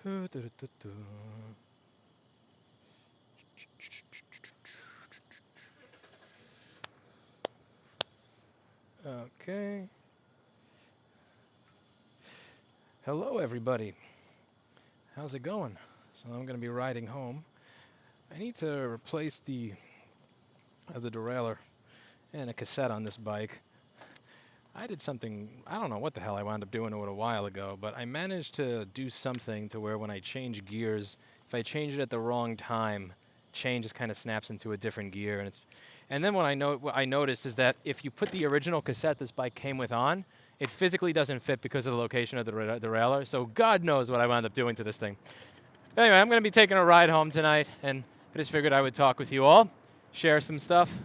Okay. Hello, everybody. How's it going? So I'm going to be riding home. I need to replace the derailleur and a cassette on this bike. I did something, I don't know what the hell I wound up doing to it a while ago, but I managed to do something to where when I change gears, if I change it at the wrong time, change just kind of snaps into a different gear. And then what I noticed is that if you put the original cassette this bike came with on, it physically doesn't fit because of the location of the derailleur. So God knows what I wound up doing to this thing. Anyway, I'm going to be taking a ride home tonight, and I just figured I would talk with you all, share some stuff.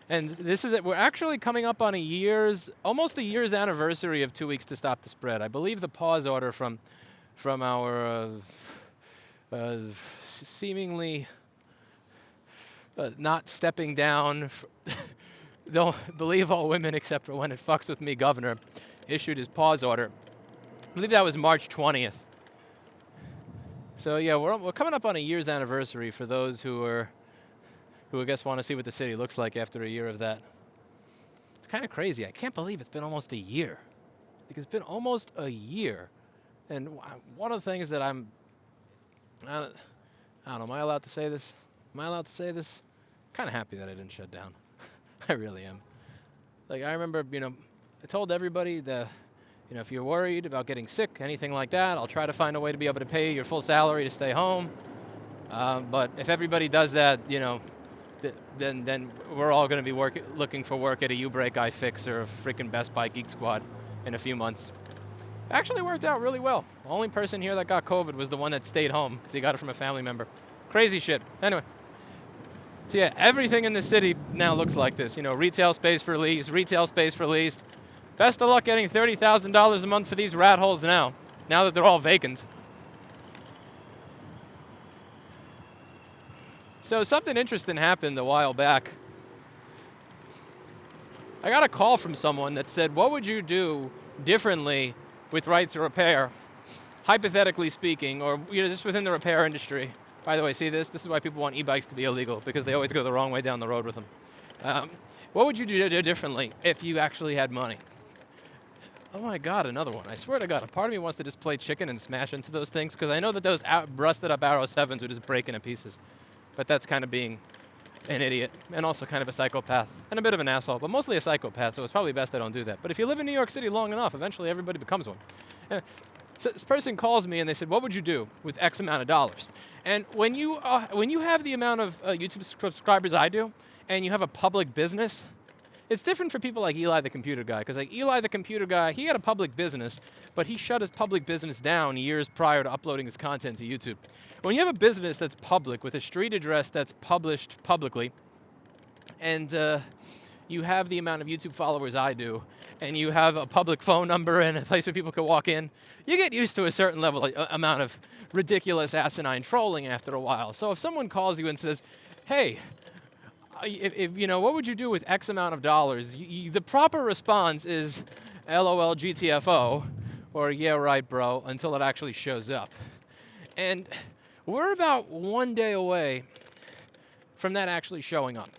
And this is it. We're actually coming up on almost a year's anniversary of 2 weeks to stop the spread. I believe the pause order from our seemingly not stepping down, don't believe all women except for when it fucks with me, governor, issued his pause order. I believe that was March 20th. So yeah, we're coming up on a year's anniversary for those who I guess want to see what the city looks like after a year of that. It's kind of crazy. I can't believe it's been almost a year. Like, it's been almost a year. And one of the things that I don't know, am I allowed to say this? I'm kind of happy that I didn't shut down. I really am. Like, I remember, I told everybody that, if you're worried about getting sick, anything like that, I'll try to find a way to be able to pay your full salary to stay home. But if everybody does that, then we're all going to be looking for work at a U-Break, iFix, or a freaking Best Buy Geek Squad in a few months. Actually worked out really well. The only person here that got COVID was the one that stayed home because he got it from a family member. Crazy shit. Anyway. So yeah, everything in the city now looks like this. Retail space for lease. Best of luck getting $30,000 a month for these rat holes now that they're all vacant. So something interesting happened a while back. I got a call from someone that said, what would you do differently with right to repair, hypothetically speaking, or just within the repair industry? By the way, see this? This is why people want e-bikes to be illegal, because they always go the wrong way down the road with them. What would you do differently if you actually had money? Oh my God, another one. I swear to God, a part of me wants to just play chicken and smash into those things, because I know that those rusted up Arrow 7s would just break into pieces. But that's kind of being an idiot, and also kind of a psychopath, and a bit of an asshole, but mostly a psychopath, so it's probably best I don't do that. But if you live in New York City long enough, eventually everybody becomes one. So this person calls me and they said, what would you do with X amount of dollars? And when you have the amount of YouTube subscribers I do, and you have a public business, it's different for people like Eli the computer guy, because like Eli the computer guy, he had a public business, but he shut his public business down years prior to uploading his content to YouTube. When you have a business that's public, with a street address that's published publicly, and you have the amount of YouTube followers I do, and you have a public phone number and a place where people can walk in, you get used to a certain level, amount of ridiculous, asinine trolling after a while. So if someone calls you and says, hey, if what would you do with X amount of dollars? The proper response is LOL GTFO, or yeah, right, bro, until it actually shows up. And we're about 1 day away from that actually showing up.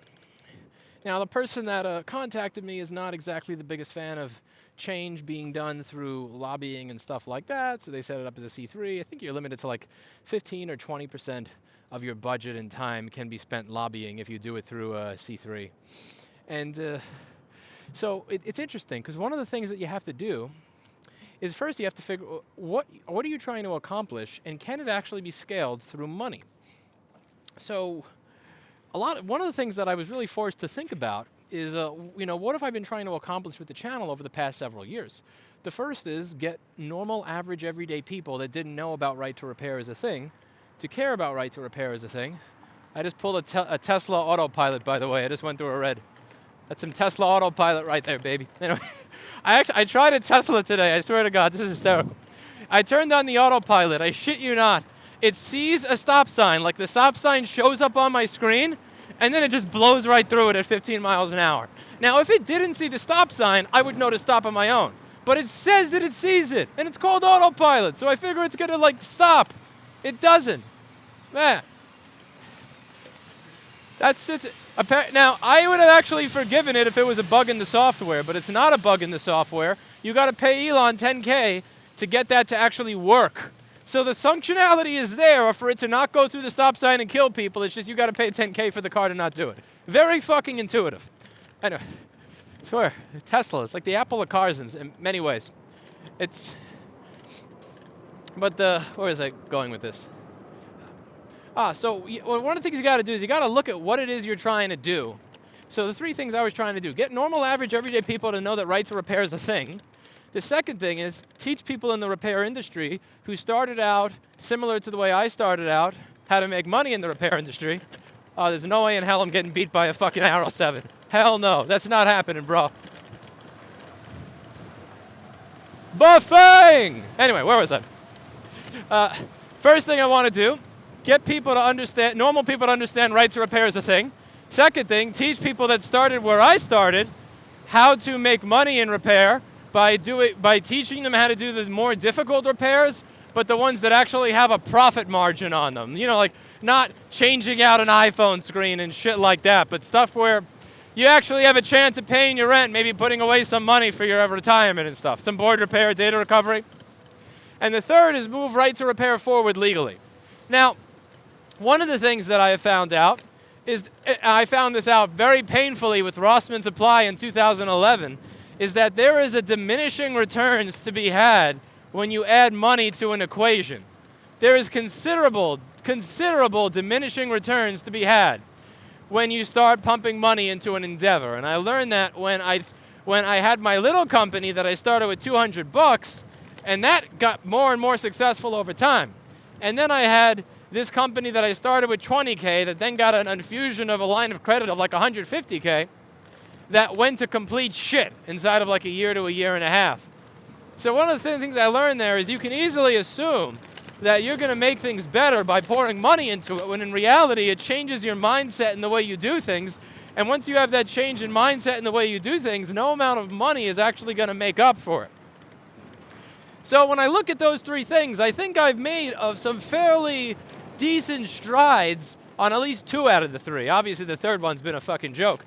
Now, the person that contacted me is not exactly the biggest fan of change being done through lobbying and stuff like that, so they set it up as a C3. I think you're limited to like 15 or 20% of your budget and time can be spent lobbying if you do it through a C3. And so it's interesting, because one of the things that you have to do is first you have to figure what are you trying to accomplish, and can it actually be scaled through money? So one of the things that I was really forced to think about is, what have I been trying to accomplish with the channel over the past several years? The first is get normal, average, everyday people that didn't know about right to repair as a thing to care about right to repair as a thing. I just pulled a Tesla autopilot, by the way. I just went through a red. That's some Tesla autopilot right there, baby. Anyway, I tried a Tesla today. I swear to God, this is hysterical. I turned on the autopilot. I shit you not. It sees a stop sign, like the stop sign shows up on my screen, and then it just blows right through it at 15 miles an hour. Now, if it didn't see the stop sign, I would know to stop on my own. But it says that it sees it, and it's called autopilot, so I figure it's gonna, stop. It doesn't. Man. That's it. Now, I would have actually forgiven it if it was a bug in the software, but it's not a bug in the software. You got to pay Elon $10K to get that to actually work. So the functionality is there for it to not go through the stop sign and kill people. It's just you got to pay $10K for the car to not do it. Very fucking intuitive. Anyway, swear, Tesla is like the Apple of cars in many ways. But where is I going with this? So one of the things you got to do is you got to look at what it is you're trying to do. So the three things I was trying to do: get normal, average, everyday people to know that right to repair is a thing. The second thing is teach people in the repair industry who started out similar to the way I started out how to make money in the repair industry. There's no way in hell I'm getting beat by a fucking Arrow 7. Hell no, that's not happening, bro. Buffing! Anyway, where was I? First thing I want to do, get people to understand, normal people to understand right to repair is a thing. Second thing, teach people that started where I started how to make money in repair by teaching them how to do the more difficult repairs, but the ones that actually have a profit margin on them. You know, like not changing out an iPhone screen and shit like that, but stuff where you actually have a chance of paying your rent, maybe putting away some money for your retirement and stuff. Some board repair, data recovery. And the third is move right to repair forward legally. Now, one of the things that I have found out is, I found this out very painfully with Rossmann Supply in 2011, is that there is a diminishing returns to be had when you add money to an equation. There is considerable diminishing returns to be had when you start pumping money into an endeavor. And I learned that when I had my little company that I started with $200, and that got more and more successful over time. And then I had this company that I started with $20K that then got an infusion of a line of credit of like $150K that went to complete shit inside of like a year to a year and a half. So one of the things I learned there is you can easily assume that you're going to make things better by pouring money into it, when in reality it changes your mindset and the way you do things. And once you have that change in mindset and the way you do things, no amount of money is actually going to make up for it. So when I look at those three things, I think I've made some fairly decent strides on at least two out of the three. Obviously the third one's been a fucking joke,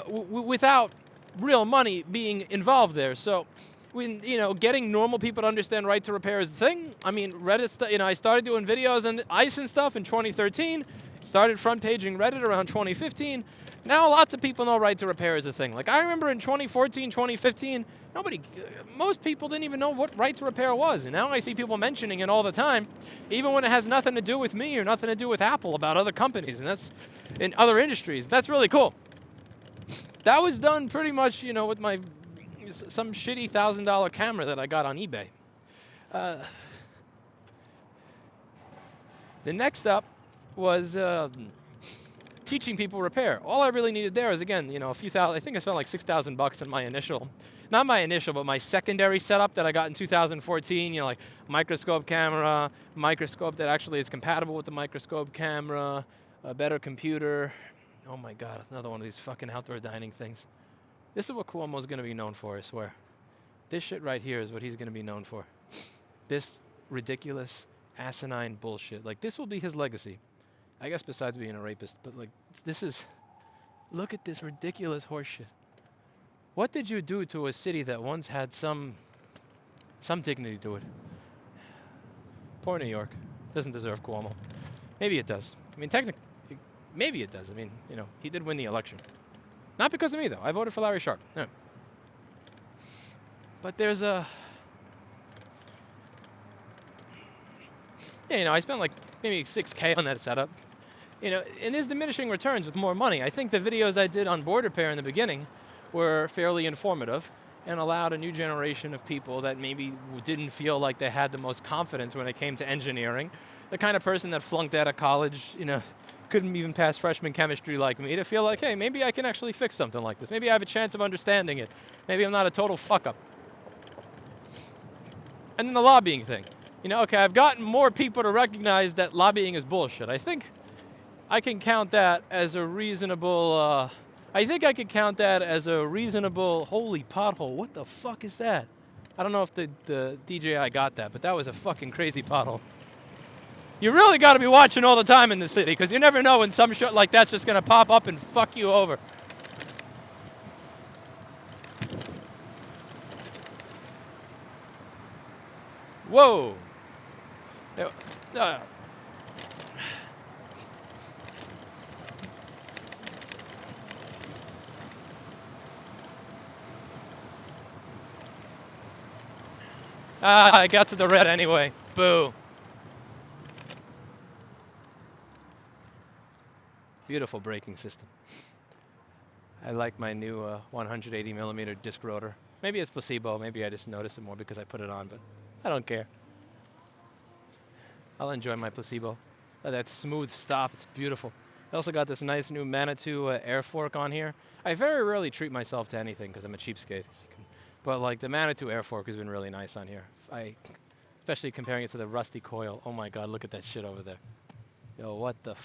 without real money being involved there. So, getting normal people to understand right to repair is the thing. I mean, Reddit, I started doing videos on ICE and stuff in 2013, started front paging Reddit around 2015. Now lots of people know right to repair is a thing. Like I remember in 2014, 2015, most people didn't even know what right to repair was. And now I see people mentioning it all the time, even when it has nothing to do with me or nothing to do with Apple, about other companies, and that's in other industries. That's really cool. That was done pretty much, with some shitty $1,000 camera that I got on eBay. The next up was teaching people repair. All I really needed there is, again, a few thousand. I think I spent like $6,000 in my initial, not my initial, but my secondary setup that I got in 2014. Like microscope camera, microscope that actually is compatible with the microscope camera, a better computer. Oh my God, another one of these fucking outdoor dining things. This is what Cuomo's going to be known for, I swear. This shit right here is what he's going to be known for. This ridiculous, asinine bullshit. Like, this will be his legacy. I guess besides being a rapist, but like, look at this ridiculous horseshit. What did you do to a city that once had some dignity to it? Poor New York. Doesn't deserve Cuomo. Maybe it does. I mean, technically, maybe it does. I mean, he did win the election. Not because of me, though. I voted for Larry Sharp. No. But there's a... I spent like maybe $6K on that setup. And there's diminishing returns with more money. I think the videos I did on board repair in the beginning were fairly informative and allowed a new generation of people that maybe didn't feel like they had the most confidence when it came to engineering. The kind of person that flunked out of college, couldn't even pass freshman chemistry like me, to feel like, hey, maybe I can actually fix something like this. Maybe I have a chance of understanding it. Maybe I'm not a total fuck-up. And then the lobbying thing. Okay, I've gotten more people to recognize that lobbying is bullshit. I think I can count that as a reasonable, holy pothole. What the fuck is that? I don't know if the DJI got that, but that was a fucking crazy pothole. You really got to be watching all the time in the city, because you never know when some shit like that's just going to pop up and fuck you over. Whoa. I got to the red anyway. Boo. Beautiful braking system. I like my new 180 millimeter disc rotor. Maybe it's placebo. Maybe I just notice it more because I put it on, but I don't care. I'll enjoy my placebo. That smooth stop, it's beautiful. I also got this nice new Manitou air fork on here. I very rarely treat myself to anything because I'm a cheapskate. But like the Manitou air fork has been really nice on here. Especially comparing it to the rusty coil. Oh my God, look at that shit over there. Yo, what the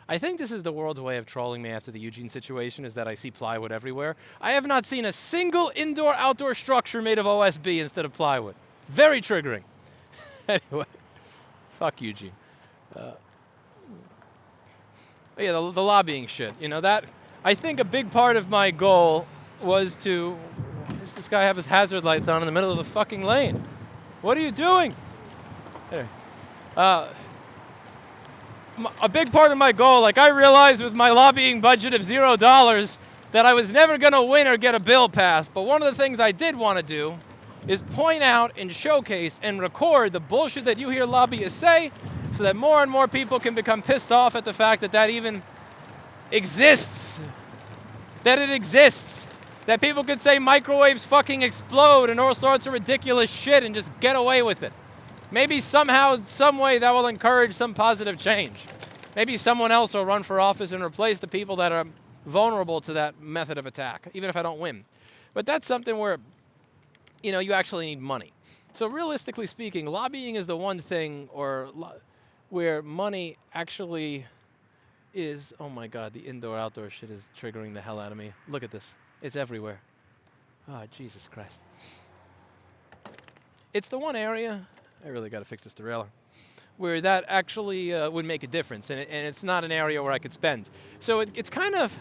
I think this is the world's way of trolling me after the Eugene situation, is that I see plywood everywhere. I have not seen a single indoor-outdoor structure made of OSB instead of plywood. Very triggering. Anyway, fuck Eugene. Yeah, the lobbying shit. You know, that, I think a big part of my goal was to, why does this guy have his hazard lights on in the middle of the fucking lane? What are you doing? There. A big part of my goal, like I realized with my lobbying budget of $0 that I was never going to win or get a bill passed. But one of the things I did want to do is point out and showcase and record the bullshit that you hear lobbyists say, so that more and more people can become pissed off at the fact that that even exists. That it exists. That people could say microwaves fucking explode and all sorts of ridiculous shit and just get away with it. Maybe somehow, some way that will encourage some positive change. Maybe someone else will run for office and replace the people that are vulnerable to that method of attack, even if I don't win. But that's something where, you know, you actually need money. So realistically speaking, lobbying is the one thing where money actually is, oh my God, the indoor-outdoor shit is triggering the hell out of me. Look at this. It's everywhere. Oh, Jesus Christ. It's the one area, I really got to fix this derailleur, where that actually would make a difference, and it's not an area where I could spend. So it's kind of,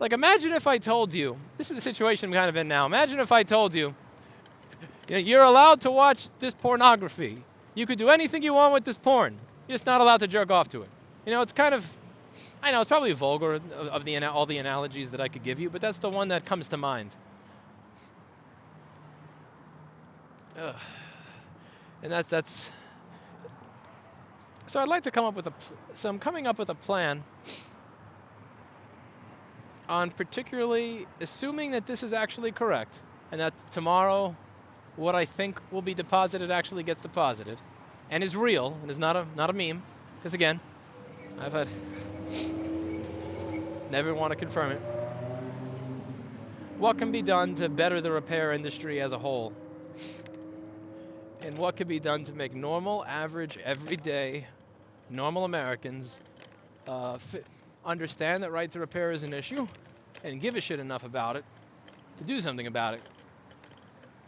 like imagine if I told you, this is the situation I'm kind of in now, imagine if I told you, you're allowed to watch this pornography. You could do anything you want with this porn. You're just not allowed to jerk off to it. You know, it's kind of, I know it's probably vulgar of all the analogies that I could give you, but that's the one that comes to mind. Ugh. And that's. So I'd like to come up with I'm coming up with a plan on particularly assuming that this is actually correct, and that tomorrow what I think will be deposited actually gets deposited, and is real, and is not a meme, because again, I've had, never want to confirm it. What can be done to better the repair industry as a whole? And what can be done to make normal, average, everyday, normal Americans understand that right to repair is an issue and give a shit enough about it to do something about it,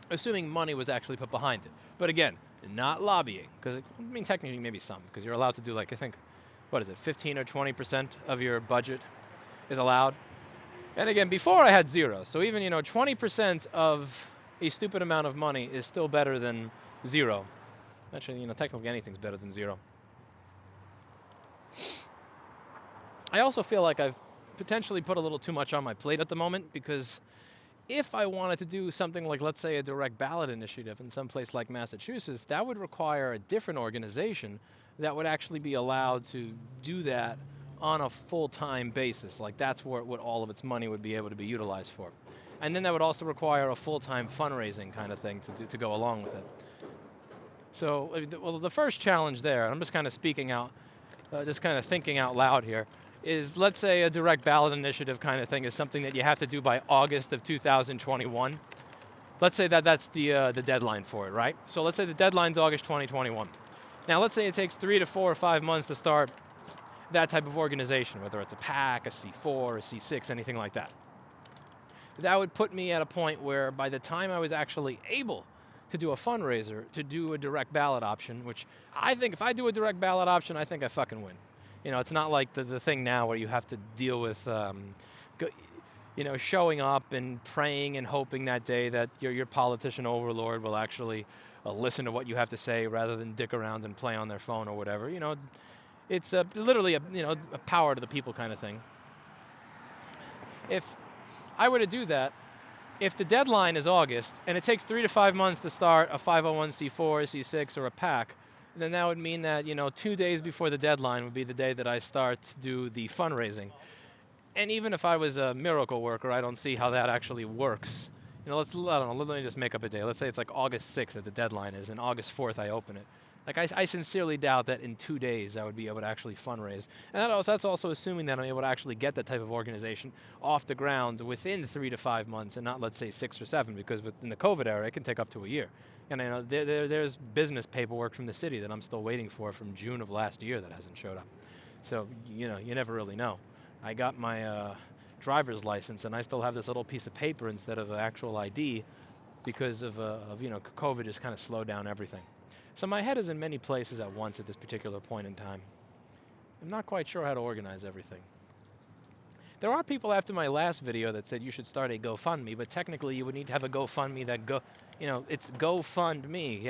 assuming money was actually put behind it. But again, not lobbying, because I mean technically maybe some, because you're allowed to do like, I think, what is it, 15 or 20% of your budget is allowed. And again, before I had zero, so even 20% of a stupid amount of money is still better than zero. Actually, technically anything's better than zero. I also feel like I've potentially put a little too much on my plate at the moment, because if I wanted to do something like, let's say, a direct ballot initiative in some place like Massachusetts, that would require a different organization that would actually be allowed to do that on a full-time basis. Like that's what all of its money would be able to be utilized for. And then that would also require a full-time fundraising kind of thing to go along with it. So, well, the first challenge there, I'm just kind of speaking out, just kind of thinking out loud here, is let's say a direct ballot initiative kind of thing is something that you have to do by August of 2021. Let's say that's the deadline for it, right? So let's say the deadline's August 2021. Now let's say it takes 3 to 4 or 5 months to start that type of organization, whether it's a PAC, a C4, a C6, anything like that. That would put me at a point where by the time I was actually able to do a fundraiser, to do a direct ballot option, which I think if I do a direct ballot option, I think I fucking win. It's not like the thing now where you have to deal with showing up and praying and hoping that day that your politician overlord will actually listen to what you have to say rather than dick around and play on their phone or whatever. It's literally a power to the people kind of thing. If I were to do that, if the deadline is August and it takes 3 to 5 months to start a 501c4, C6, or a PAC, then that would mean that 2 days before the deadline would be the day that I start to do the fundraising. And even if I was a miracle worker, I don't see how that actually works. Let me just make up a day. Let's say it's like August 6th that the deadline is, and August 4th I open it. Like I sincerely doubt that in 2 days I would be able to actually fundraise. And that's also assuming that I'm able to actually get that type of organization off the ground within 3 to 5 months and not, let's say, 6 or 7, because in the COVID era, it can take up to a year. And there's business paperwork from the city that I'm still waiting for from June of last year that hasn't showed up. So, you never really know. I got my driver's license and I still have this little piece of paper instead of an actual ID because of COVID just kind of slowed down everything. So my head is in many places at once at this particular point in time. I'm not quite sure how to organize everything. There are people after my last video that said you should start a GoFundMe, but technically you would need to have a GoFundMe that it's GoFundMe.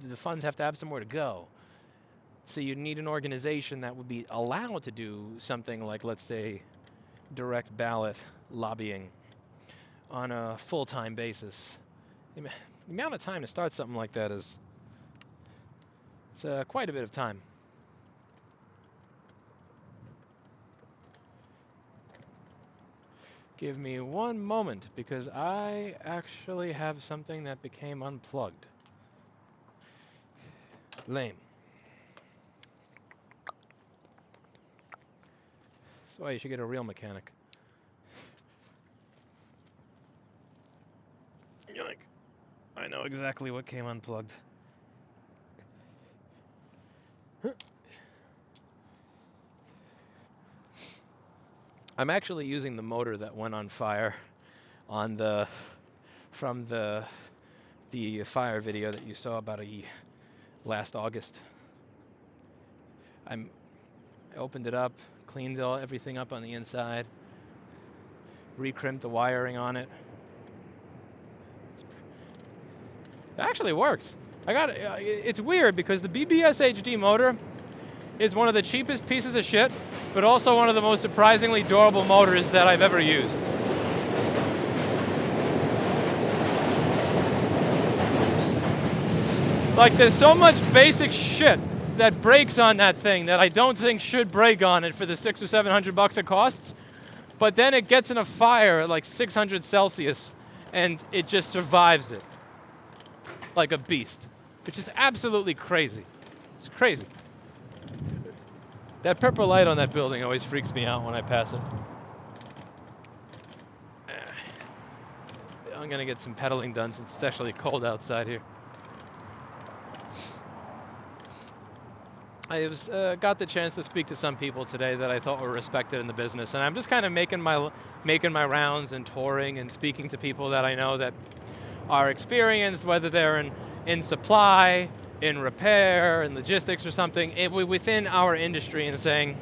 The funds have to have somewhere to go. So you need an organization that would be allowed to do something like, let's say, direct ballot lobbying on a full-time basis. The amount of time to start something like that is quite a bit of time. Give me one moment, because I actually have something that became unplugged. Lame. That's why you should get a real mechanic. Yoink. I know exactly what came unplugged. I'm actually using the motor that went on fire from the fire video that you saw about last August. I opened it up, cleaned everything up on the inside, recrimped the wiring on it. It actually works. It's weird because the BBS HD motor is one of the cheapest pieces of shit, but also one of the most surprisingly durable motors that I've ever used. Like, there's so much basic shit that breaks on that thing that I don't think should break on it for the $600 or $700 it costs, but then it gets in a fire at like 600 Celsius and it just survives it like a beast, which is absolutely crazy. It's crazy. That purple light on that building always freaks me out when I pass it. I'm gonna get some pedaling done since it's actually cold outside here. I got the chance to speak to some people today that I thought were respected in the business, and I'm just kind of making my rounds and touring and speaking to people that I know that are experienced, whether they're in supply, in repair, in logistics or something, within our industry, and saying,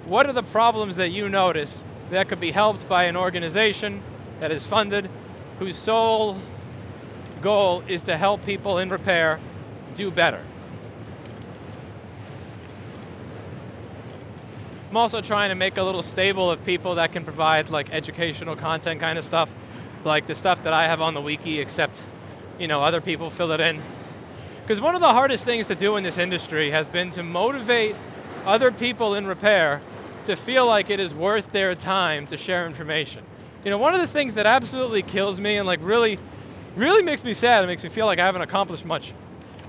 what are the problems that you notice that could be helped by an organization that is funded, whose sole goal is to help people in repair do better? I'm also trying to make a little stable of people that can provide like educational content kind of stuff, like the stuff that I have on the wiki, except, other people fill it in. Because one of the hardest things to do in this industry has been to motivate other people in repair to feel like it is worth their time to share information. One of the things that absolutely kills me and like really makes me sad, it makes me feel like I haven't accomplished much,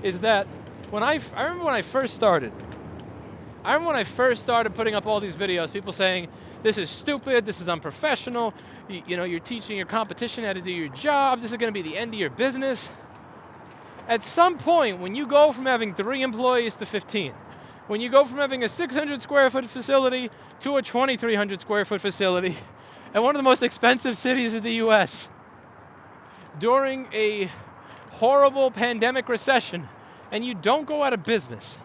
is that I remember when I first started putting up all these videos, people saying, this is stupid, this is unprofessional, you're teaching your competition how to do your job, this is going to be the end of your business. At some point, when you go from having 3 employees to 15, when you go from having a 600 square foot facility to a 2,300 square foot facility, and one of the most expensive cities in the US, during a horrible pandemic recession and you don't go out of business,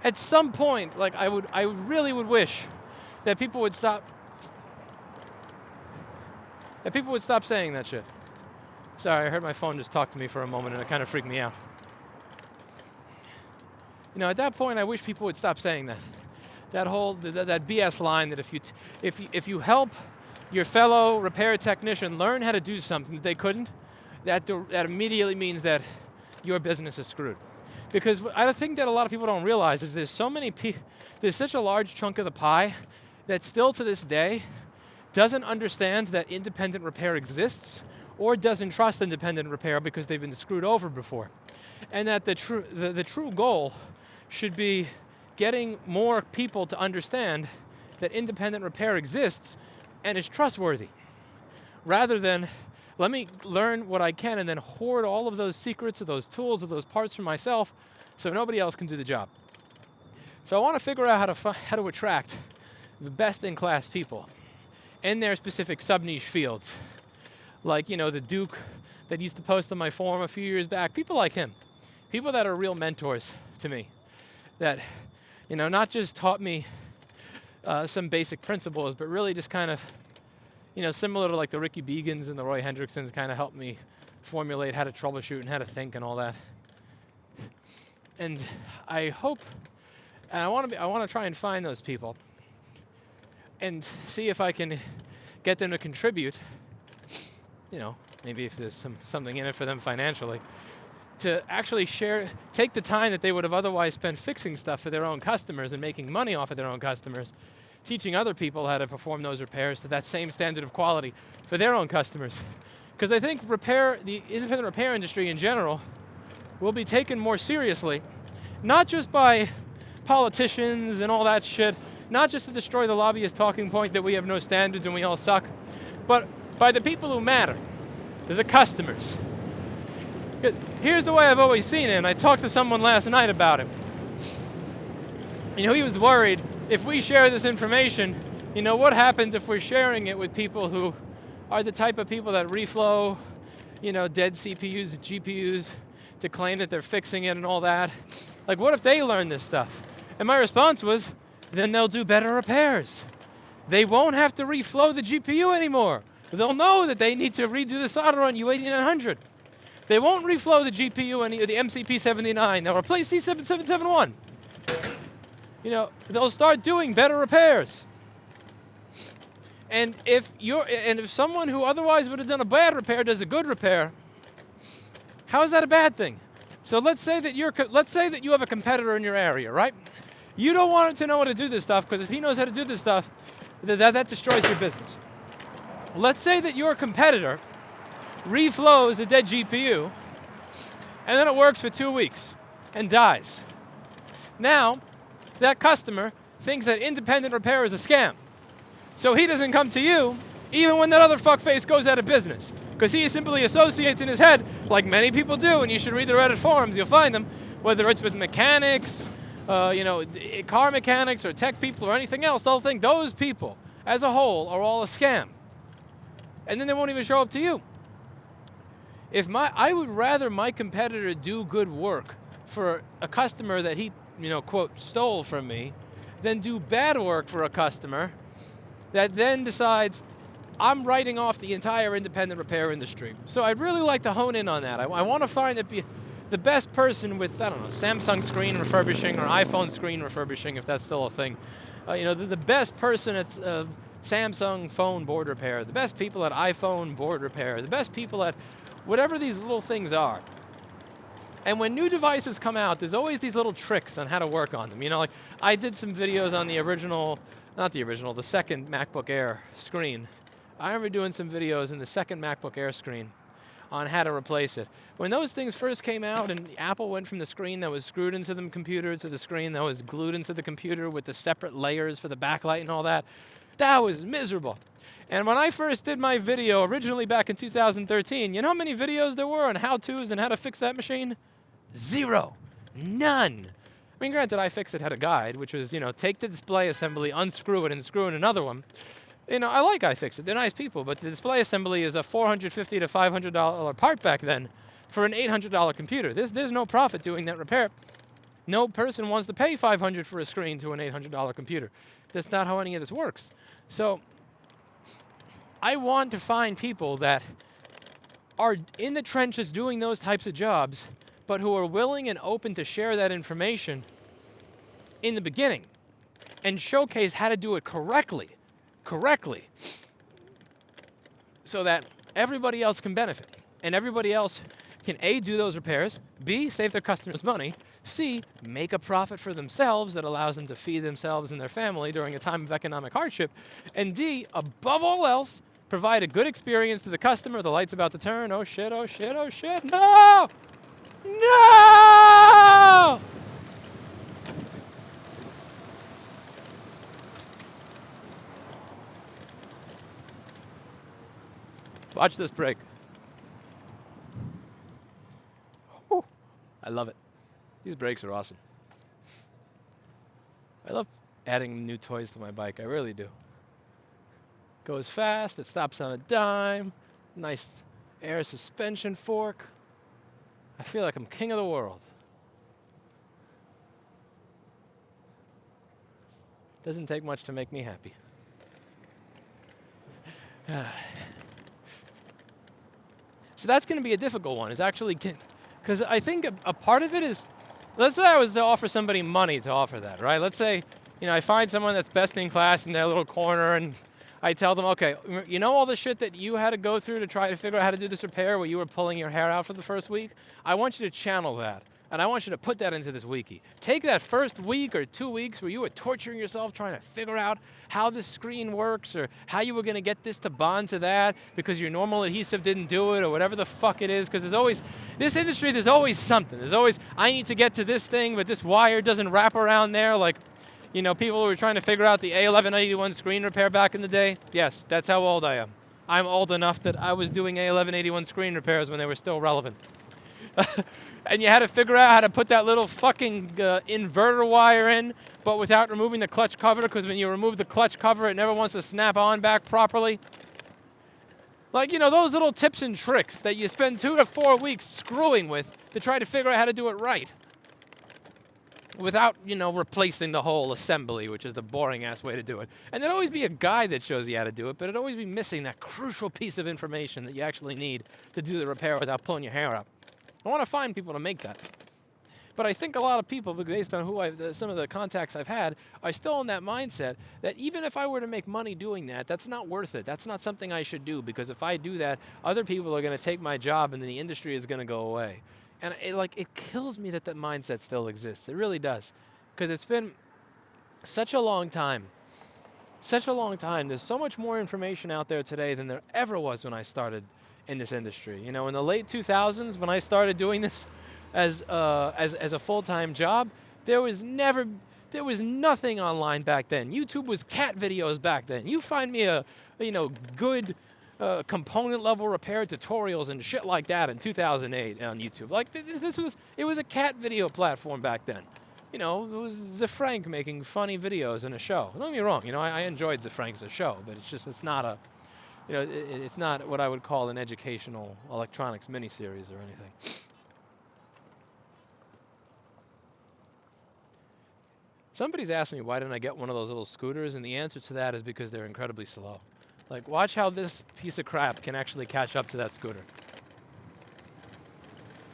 at some point, like I really would wish that people would stop saying that shit. Sorry, I heard my phone just talk to me for a moment and it kind of freaked me out. At that point, I wish people would stop saying that. That whole that BS line that if you help your fellow repair technician learn how to do something that they couldn't, that immediately means that your business is screwed. Because I think that a lot of people don't realize is there's such a large chunk of the pie that still to this day doesn't understand that independent repair exists or doesn't trust independent repair because they've been screwed over before. And that the true goal should be getting more people to understand that independent repair exists and is trustworthy, rather than let me learn what I can and then hoard all of those secrets of those tools of those parts for myself so nobody else can do the job. So I want to figure out how to attract the best in class people in their specific sub-niche fields. Like, the Duke that used to post on my forum a few years back, people like him. People that are real mentors to me. That, not just taught me some basic principles, but really just kind of, similar to like the Ricky Begans and the Roy Hendricksons, kind of helped me formulate how to troubleshoot and how to think and all that. And I hope, and I want to try and find those people and see if I can get them to contribute, maybe if there's something in it for them financially, to actually take the time that they would have otherwise spent fixing stuff for their own customers and making money off of their own customers, teaching other people how to perform those repairs to that same standard of quality for their own customers. Because I think the independent repair industry in general will be taken more seriously, not just by politicians and all that shit, not just to destroy the lobbyist talking point that we have no standards and we all suck, but by the people who matter, the customers. Here's the way I've always seen it, and I talked to someone last night about it. He was worried, if we share this information, what happens if we're sharing it with people who are the type of people that reflow, dead CPUs and GPUs to claim that they're fixing it and all that? Like, what if they learn this stuff? And my response was, then they'll do better repairs. They won't have to reflow the GPU anymore. They'll know that they need to redo the solder on U8900. They won't reflow the GPU and the MCP79. They'll replace C7771. They'll start doing better repairs. And if someone who otherwise would have done a bad repair does a good repair, how is that a bad thing? So let's say that you have a competitor in your area, right? You don't want him to know how to do this stuff, because if he knows how to do this stuff, that destroys your business. Let's say that your competitor reflows a dead GPU, and then it works for 2 weeks and dies. Now, that customer thinks that independent repair is a scam. So he doesn't come to you, even when that other fuckface goes out of business. Because he simply associates in his head, like many people do, and you should read the Reddit forums, you'll find them, whether it's with mechanics, car mechanics or tech people or anything else, they'll think those people, as a whole, are all a scam. And then they won't even show up to you. I would rather my competitor do good work for a customer that he, quote, stole from me, than do bad work for a customer that then decides, I'm writing off the entire independent repair industry. So I'd really like to hone in on that. I want to find the best person with, Samsung screen refurbishing or iPhone screen refurbishing, if that's still a thing. The best person at Samsung phone board repair, the best people at iPhone board repair, the best people at whatever these little things are. And when new devices come out, there's always these little tricks on how to work on them. I did some videos on the second MacBook Air screen. I remember doing some videos in the second MacBook Air screen on how to replace it. When those things first came out and Apple went from the screen that was screwed into the computer to the screen that was glued into the computer with the separate layers for the backlight and all that, that was miserable. And when I first did my video, originally back in 2013, you know how many videos there were on how-tos and how to fix that machine? 0. None. I mean, granted, iFixit had a guide, which was, take the display assembly, unscrew it, and screw in another one. I like iFixit. They're nice people, but the display assembly is a $450 to $500 part back then for an $800 computer. There's no profit doing that repair. No person wants to pay $500 for a screen to an $800 computer. That's not how any of this works. So I want to find people that are in the trenches doing those types of jobs, but who are willing and open to share that information in the beginning and showcase how to do it correctly, so that everybody else can benefit. And everybody else can A, do those repairs, B, save their customers money, C, make a profit for themselves that allows them to feed themselves and their family during a time of economic hardship, and D, above all else, provide a good experience to the customer. The light's about to turn. Oh shit, oh shit, oh shit. No! No! Watch this break. Whew. I love it. These brakes are awesome. I love adding new toys to my bike. I really do. Goes fast. It stops on a dime. Nice air suspension fork. I feel like I'm king of the world. Doesn't take much to make me happy. So that's going to be a difficult one. It's actually, because I think a part of it is, let's say I was to offer somebody money to offer that, right? Let's say, I find someone that's best in class in their little corner, and I tell them, okay, you know all the shit that you had to go through to try to figure out how to do this repair where you were pulling your hair out for the first week? I want you to channel that, and I want you to put that into this wiki. Take that first week or 2 weeks where you were torturing yourself trying to figure out how this screen works or how you were going to get this to bond to that because your normal adhesive didn't do it or whatever the fuck it is, because there's always, this industry, there's always something. There's always, I need to get to this thing, but this wire doesn't wrap around there. Like, people who were trying to figure out the A1181 screen repair back in the day. Yes, that's how old I am. I'm old enough that I was doing A1181 screen repairs when they were still relevant. And you had to figure out how to put that little fucking inverter wire in, but without removing the clutch cover, because when you remove the clutch cover, it never wants to snap on back properly. Like, those little tips and tricks that you spend 2 to 4 weeks screwing with to try to figure out how to do it right. Without, replacing the whole assembly, which is the boring-ass way to do it. And there'd always be a guide that shows you how to do it, but it'd always be missing that crucial piece of information that you actually need to do the repair without pulling your hair out. I want to find people to make that. But I think a lot of people, based on some of the contacts I've had, are still in that mindset that even if I were to make money doing that, that's not worth it. That's not something I should do, because if I do that, other people are going to take my job and then the industry is going to go away. And it kills me that mindset still exists. It really does. Because it's been such a long time. Such a long time. There's so much more information out there today than there ever was when I started in this industry. In the late 2000s, when I started doing this as a full-time job, there was nothing online back then. YouTube was cat videos back then. You find me a good component level repair tutorials and shit like that in 2008 on YouTube. Like it was a cat video platform back then. It was Zefrank making funny videos in a show. Don't get me wrong, I enjoyed Zefrank as a show, but it's not it's not what I would call an educational electronics miniseries or anything. Somebody's asked me why didn't I get one of those little scooters, and the answer to that is because they're incredibly slow. Like, watch how this piece of crap can actually catch up to that scooter.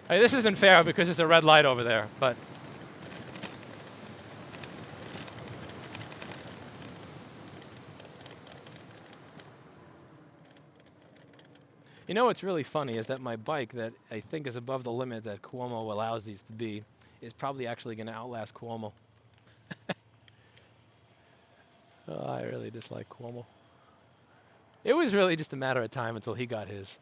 This isn't fair because there's a red light over there, but what's really funny is that my bike that I think is above the limit that Cuomo allows these to be is probably actually going to outlast Cuomo. Oh, I really dislike Cuomo. It was really just a matter of time until he got his.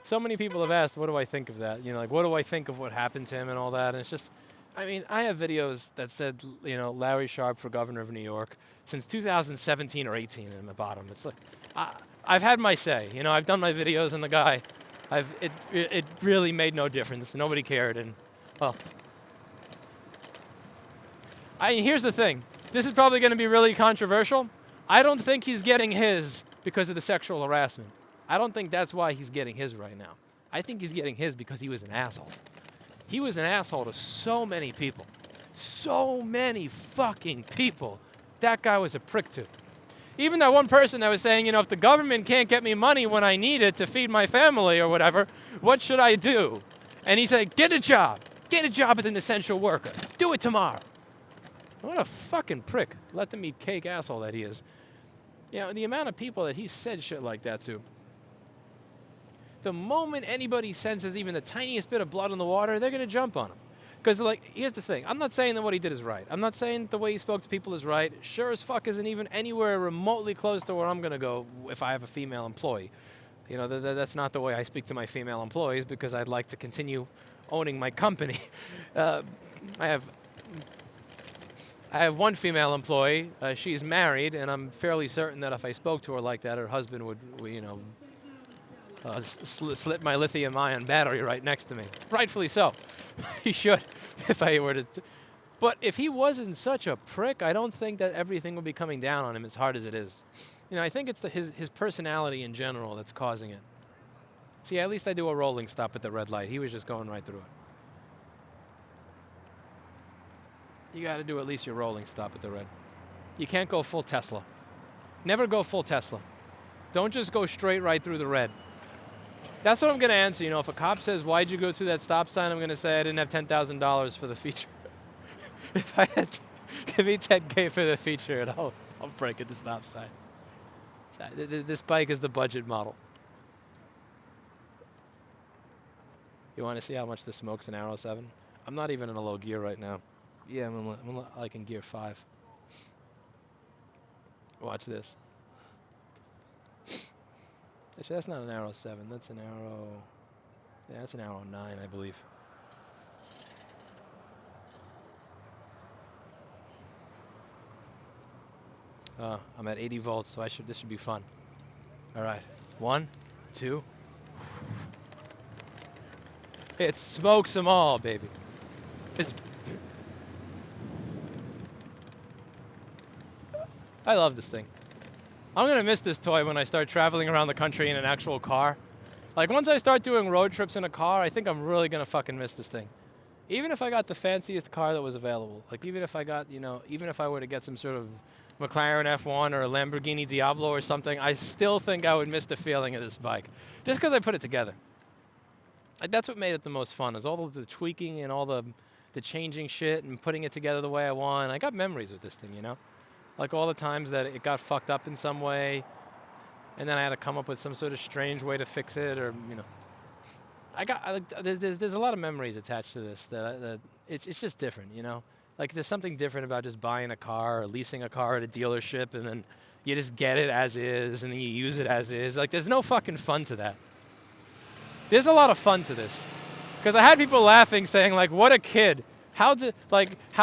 So many people have asked, what do I think of that? What do I think of what happened to him and all that? And it's just, I have videos that said, Larry Sharpe for governor of New York since 2017 or 18 in the bottom. It's like, I've had my say. I've done my videos, and the guy, it really made no difference. Nobody cared, and well, here's the thing. This is probably going to be really controversial. I don't think he's getting his because of the sexual harassment. I don't think that's why he's getting his right now. I think he's getting his because he was an asshole. He was an asshole to so many people. So many fucking people. That guy was a prick to. Even that one person that was saying, if the government can't get me money when I need it to feed my family or whatever, what should I do? And he said, get a job. Get a job as an essential worker. Do it tomorrow. What a fucking prick. Let them eat cake asshole that he is. The amount of people that he said shit like that to. The moment anybody senses even the tiniest bit of blood in the water, they're going to jump on him. Because, here's the thing. I'm not saying that what he did is right. I'm not saying that the way he spoke to people is right. Sure as fuck isn't even anywhere remotely close to where I'm going to go if I have a female employee. That's not the way I speak to my female employees because I'd like to continue owning my company. I have one female employee. She's married, and I'm fairly certain that if I spoke to her like that, her husband would slip my lithium-ion battery right next to me. Rightfully so. He should, if I were to. But if he wasn't such a prick, I don't think that everything would be coming down on him as hard as it is. I think it's his personality in general that's causing it. See, at least I do a rolling stop at the red light. He was just going right through it. You got to do at least your rolling stop at the red. You can't go full Tesla. Never go full Tesla. Don't just go straight right through the red. That's what I'm going to answer. If a cop says, why'd you go through that stop sign, I'm going to say I didn't have $10,000 for the feature. If I had, give me $10K for the feature, and I'll break at the stop sign. This bike is the budget model. You want to see how much this smokes in Arrow 7? I'm not even in a low gear right now. Yeah, I'm like in gear 5. Watch this. Actually, that's not an Arrow 7. That's an Arrow... Yeah, that's an Arrow 9, I believe. I'm at 80 volts, so this should be fun. All right. 1, 2. It smokes them all, baby. I love this thing. I'm going to miss this toy when I start traveling around the country in an actual car. Once I start doing road trips in a car, I think I'm really going to fucking miss this thing. Even if I got the fanciest car that was available. Even if I got, even if I were to get some sort of McLaren F1 or a Lamborghini Diablo or something, I still think I would miss the feeling of this bike. Just because I put it together. That's what made it the most fun, is all of the tweaking and all the changing shit and putting it together the way I want. I got memories with this thing, all the times that it got fucked up in some way, and then I had to come up with some sort of strange way to fix it, or there's a lot of memories attached to this that it's just different, there's something different about just buying a car or leasing a car at a dealership, and then you just get it as is, and then you use it as is. There's no fucking fun to that. There's a lot of fun to this, because I had people laughing, saying what a kid. How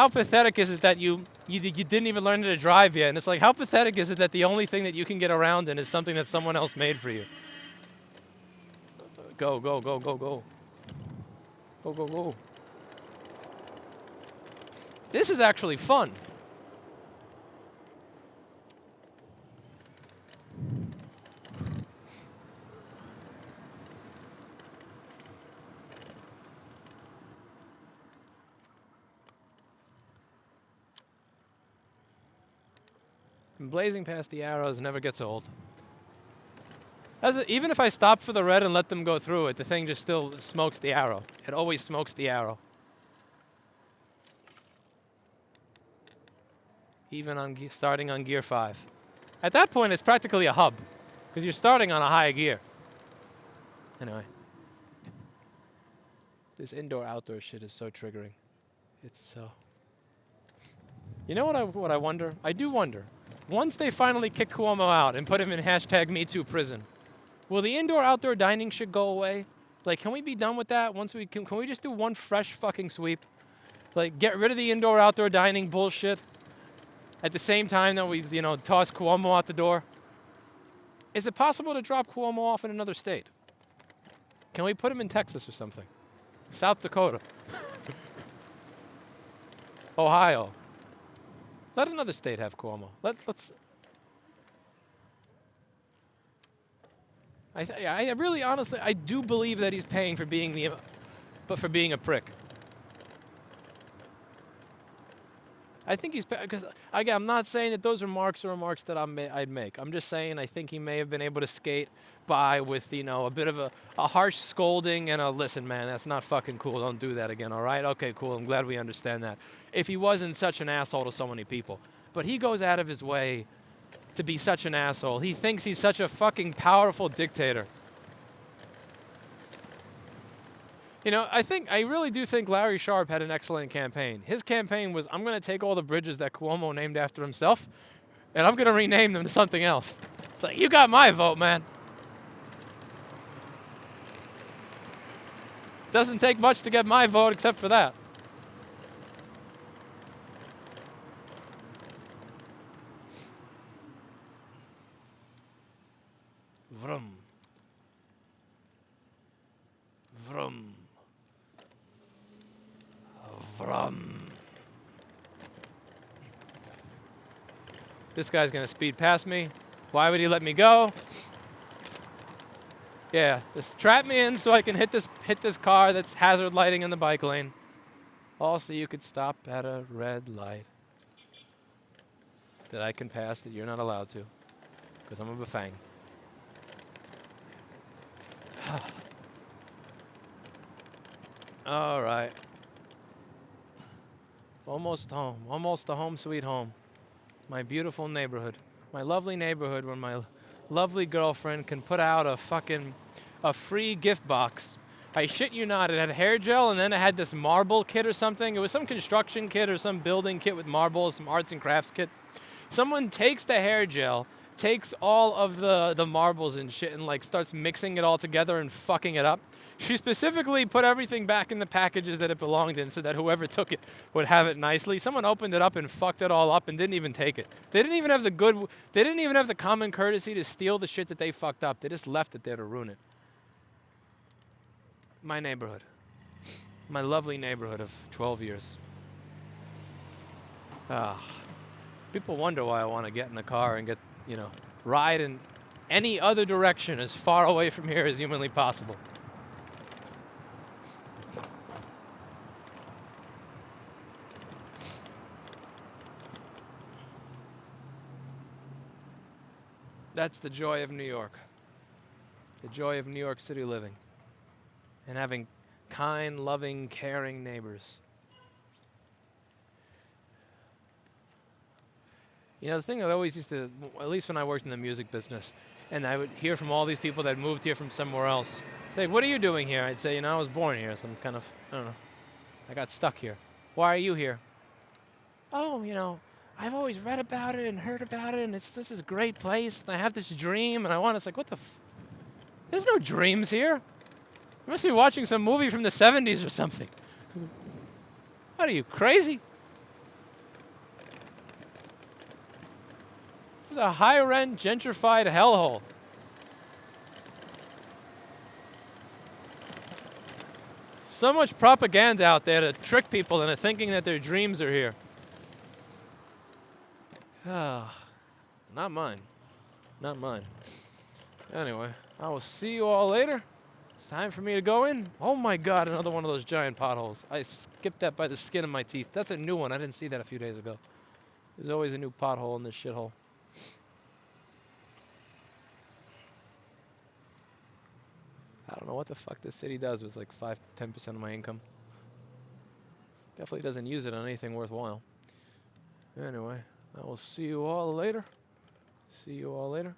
pathetic is it that you didn't even learn to drive yet? And it's how pathetic is it that the only thing that you can get around in is something that someone else made for you? Go, go, go, go, go. Go, go, go. This is actually fun. And blazing past the arrows never gets old. Even if I stop for the red and let them go through it, the thing just still smokes the arrow. It always smokes the arrow. Even starting on gear 5. At that point, it's practically a hub, because you're starting on a high gear. Anyway. This indoor-outdoor shit is so triggering. It's so... You know what I wonder? I do wonder. Once they finally kick Cuomo out and put him in #MeToo prison, will the indoor-outdoor dining shit go away? Can we be done with that? Can we just do one fresh fucking sweep? Get rid of the indoor-outdoor dining bullshit at the same time that we, toss Cuomo out the door? Is it possible to drop Cuomo off in another state? Can we put him in Texas or something? South Dakota. Ohio. Let another state have Cuomo. Let's. I really, honestly, I do believe that he's paying for being for being a prick. I think he's, because again, I'm not saying that those remarks are remarks that I'd make. I'm just saying I think he may have been able to skate by with, a bit of a harsh scolding and a, listen, man, that's not fucking cool. Don't do that again, all right? Okay, cool. I'm glad we understand that. If he wasn't such an asshole to so many people. But he goes out of his way to be such an asshole. He thinks he's such a fucking powerful dictator. I really do think Larry Sharpe had an excellent campaign. His campaign was, I'm going to take all the bridges that Cuomo named after himself, and I'm going to rename them to something else. It's like, you got my vote, man. Doesn't take much to get my vote except for that. Vroom. Vroom. Vroom. This guy's gonna speed past me. Why would he let me go? Yeah, just trap me in so I can hit this car that's hazard lighting in the bike lane. Also, you could stop at a red light that I can pass that you're not allowed to, because I'm a bafang. All right. Almost home. Almost a home sweet home. My beautiful neighborhood. My lovely neighborhood where my lovely girlfriend can put out a free gift box. I shit you not, it had hair gel and then it had this marble kit or something. It was some construction kit or some building kit with marbles, some arts and crafts kit. Someone takes the hair gel, takes all of the marbles and shit and like starts mixing it all together and fucking it up. She specifically put everything back in the packages that it belonged in so that whoever took it would have it nicely. Someone opened it up and fucked it all up and didn't even take it. They didn't even have the common courtesy to steal the shit that they fucked up. They just left it there to ruin it. My neighborhood. My lovely neighborhood of 12 years. People wonder why I want to get in the car and get, ride in any other direction as far away from here as humanly possible. That's the joy of New York. The joy of New York City living. And having kind, loving, caring neighbors. The thing that I always used to, at least when I worked in the music business, and I would hear from all these people that moved here from somewhere else, like, what are you doing here? I'd say, I was born here, so I'm kind of, I don't know, I got stuck here. Why are you here? Oh, I've always read about it and heard about it, and this is a great place, and I have this dream, and I want, it's like, what the there's no dreams here. You must be watching some movie from the 70s or something. What are you, crazy? This is a high-rent, gentrified hellhole. So much propaganda out there to trick people into thinking that their dreams are here. Not mine. Not mine. Anyway, I will see you all later. It's time for me to go in. Oh my God, another one of those giant potholes. I skipped that by the skin of my teeth. That's a new one. I didn't see that a few days ago. There's always a new pothole in this shithole. I don't know what the fuck this city does with like 5-10% of my income. Definitely doesn't use it on anything worthwhile. Anyway, I will see you all later. See you all later.